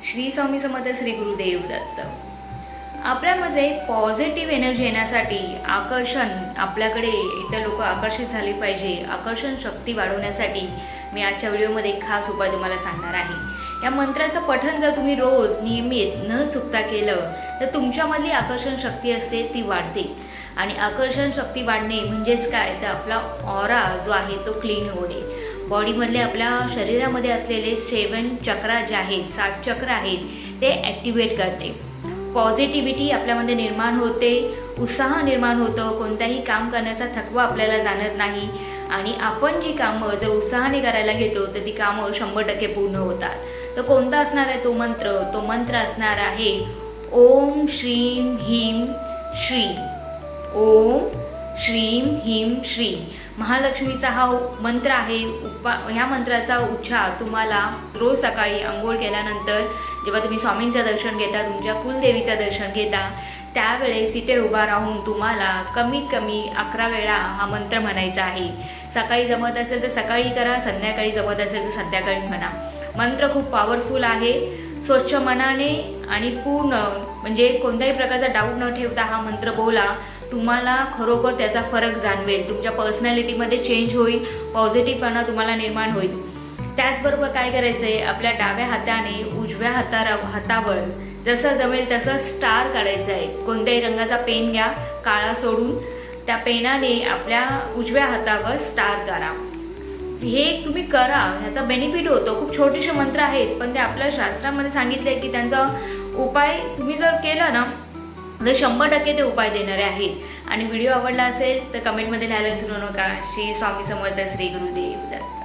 श्री स्वामी समर्थ, श्री गुरुदेव दत्त। आपल्यामध्ये positive energy येण्यासाठी आकर्षण, आपल्याकडे इतर लोक आकर्षित झाले पाहिजे, आकर्षण शक्ती वाढवण्यासाठी मी आजच्या व्हिडिओमध्ये एक खास उपाय तुम्हाला सांगणार आहे। या मंत्राचं पठण जर तुम्ही रोज नियमित न चुकता केलं तर तुमच्यामधली आकर्षण शक्ती असते ती वाढते। आणि आकर्षण शक्ती वाढणे म्हणजेच काय, तर आपला ऑरा जो आहे तो क्लीन होणे। बॉडीमधले आपल्या शरीरामध्ये असलेले 7 चक्र जे आहेत, 7 चक्र आहेत, ते ॲक्टिवेट करते। पॉझिटिव्हिटी आपल्यामध्ये निर्माण होते, उत्साह निर्माण होतो, कोणत्याही काम करण्याचा थकवा आपल्याला जाणत नाही आणि आपण जी कामं जर उत्साहाने करायला घेतो तर ती कामं 100% पूर्ण होतात। तर कोणता असणार आहे तो मंत्र? तो मंत्र असणार आहे ओम श्रीम ह्रीम श्री। ओम श्रीम ह्रीम श्री महालक्ष्मीचा हा मंत्र आहे। ह्या मंत्राचा उच्चार तुम्हाला रोज सकाळी अंघोळ केल्यानंतर जेव्हा तुम्ही स्वामींचं दर्शन घेता, तुमच्या कुलदेवीचं दर्शन घेता, त्यावेळेस तिथे उभा राहून तुम्हाला कमीत कमी 11 वेळा हा मंत्र म्हणायचा आहे। सकाळी जमत असेल तर सकाळी करा, संध्याकाळी जमत असेल तर संध्याकाळी म्हणा। मंत्र खूप पॉवरफुल आहे। स्वच्छ मनाने आणि पूर्ण म्हणजे कोणत्याही प्रकारचा डाऊट न ठेवता हा मंत्र बोला। तुम्हाला खरोखर त्याचा फरक जाणवेल, तुमच्या पर्सनॅलिटीमध्ये चेंज होईल, पॉझिटिव्हपणा तुम्हाला निर्माण होईल। त्याचबरोबर काय करायचं आहे, आपल्या डाव्या हाताने उजव्या हातावर जसं जमेल तसं स्टार काढायचं आहे। कोणत्याही रंगाचा पेन घ्या, काळा सोडून त्या पेनाने आपल्या उजव्या हातावर स्टार करा। हे तुम्ही करा, ह्याचा बेनिफिट होतो। खूप छोटेसे मंत्र आहेत पण ते आपल्या शास्त्रामध्ये सांगितले की त्यांचा उपाय तुम्ही जर केला ना तर 100% ते उपाय देणारे आहेत। आणि व्हिडिओ आवडला असेल तर कमेंटमध्ये लिहायला विसरू नका। श्री स्वामी समर्थ, श्री गुरुदेव दत्त।